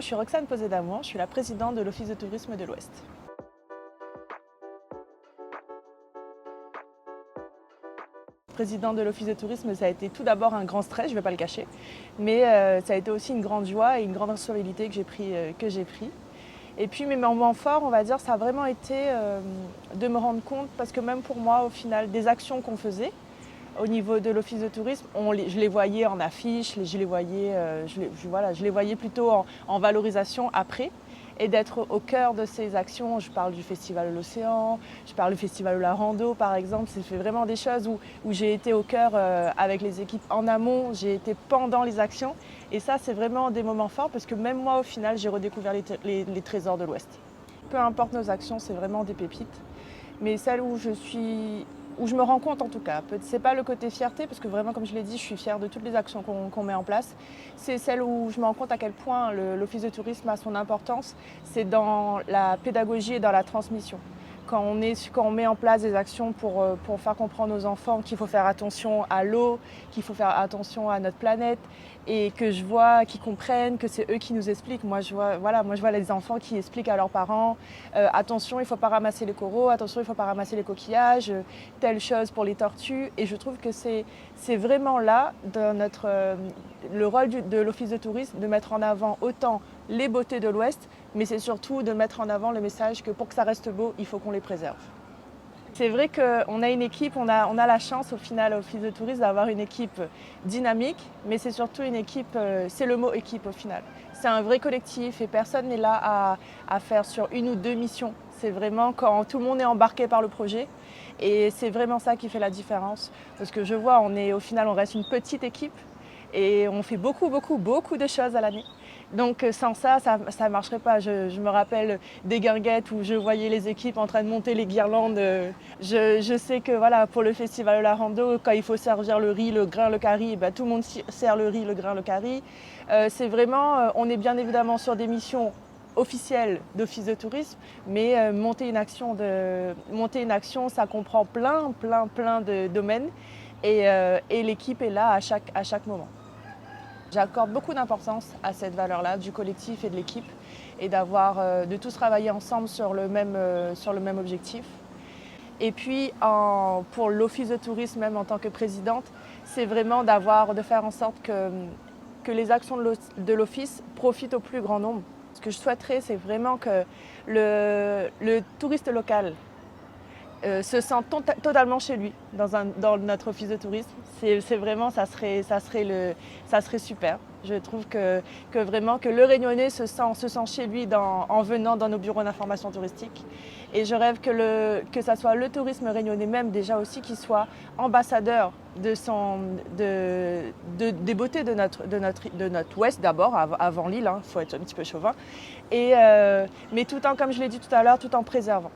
Je suis Roxane Posé-Damour, je suis la présidente de l'Office de tourisme de l'Ouest. Présidente de l'Office de tourisme, ça a été tout d'abord un grand stress, je ne vais pas le cacher, mais ça a été aussi une grande joie et une grande responsabilité que j'ai pris. Et puis mes moments forts, on va dire, ça a vraiment été de me rendre compte, parce que même pour moi, au final, des actions qu'on faisait au niveau de l'Office de tourisme, je les voyais en affiche, je les voyais plutôt en valorisation après. Et d'être au cœur de ces actions, je parle du Festival de l'Océan, je parle du Festival de la Rando par exemple, c'est fait vraiment des choses où j'ai été au cœur avec les équipes en amont, j'ai été pendant les actions. Et ça, c'est vraiment des moments forts parce que même moi, au final, j'ai redécouvert les trésors de l'Ouest. Peu importe nos actions, c'est vraiment des pépites. Mais celle où je me rends compte en tout cas, c'est pas le côté fierté, parce que vraiment, comme je l'ai dit, je suis fière de toutes les actions qu'on met en place. C'est celle où je me rends compte à quel point l'Office de tourisme a son importance, c'est dans la pédagogie et dans la transmission. Quand on met en place des actions pour faire comprendre aux enfants qu'il faut faire attention à l'eau, qu'il faut faire attention à notre planète, et que je vois qu'ils comprennent, que c'est eux qui nous expliquent. Moi, je vois les enfants qui expliquent à leurs parents attention, il ne faut pas ramasser les coraux, attention, il ne faut pas ramasser les coquillages, telle chose pour les tortues. Et je trouve que c'est vraiment là, dans le rôle de l'Office de tourisme, de mettre en avant autant les beautés de l'Ouest, mais c'est surtout de mettre en avant le message que pour que ça reste beau, il faut qu'on les préserve. C'est vrai qu'on a une équipe, on a la chance au final, au Office de tourisme, d'avoir une équipe dynamique, mais c'est surtout une équipe, c'est le mot équipe au final. C'est un vrai collectif et personne n'est là à faire sur une ou deux missions. C'est vraiment quand tout le monde est embarqué par le projet et c'est vraiment ça qui fait la différence. Parce que je vois, au final, on reste une petite équipe et on fait beaucoup de choses à l'année. Donc sans ça, ça ne marcherait pas. Je me rappelle des guinguettes où je voyais les équipes en train de monter les guirlandes. Je sais que voilà, pour le festival de la rando, quand il faut servir le riz, le grain, le curry, ben, tout le monde sert le riz, le grain, le curry. C'est vraiment, on est bien évidemment sur des missions officielles d'office de tourisme, mais monter une action, ça comprend plein de domaines et l'équipe est là à chaque moment. J'accorde beaucoup d'importance à cette valeur-là du collectif et de l'équipe et de tous travailler ensemble sur le même objectif. Et puis pour l'Office de tourisme, même en tant que présidente, c'est vraiment de faire en sorte que les actions de l'Office profitent au plus grand nombre. Ce que je souhaiterais, c'est vraiment que le touriste local se sent totalement chez lui dans notre office de tourisme. C'est vraiment, ça serait super. Je trouve que vraiment que le Réunionnais se sent chez lui en venant dans nos bureaux d'information touristique. Et je rêve que ça soit le tourisme réunionnais même déjà aussi qui soit ambassadeur des beautés de notre ouest d'abord, avant l'île, faut être un petit peu chauvin. Mais tout en, comme je l'ai dit tout à l'heure, tout en préservant.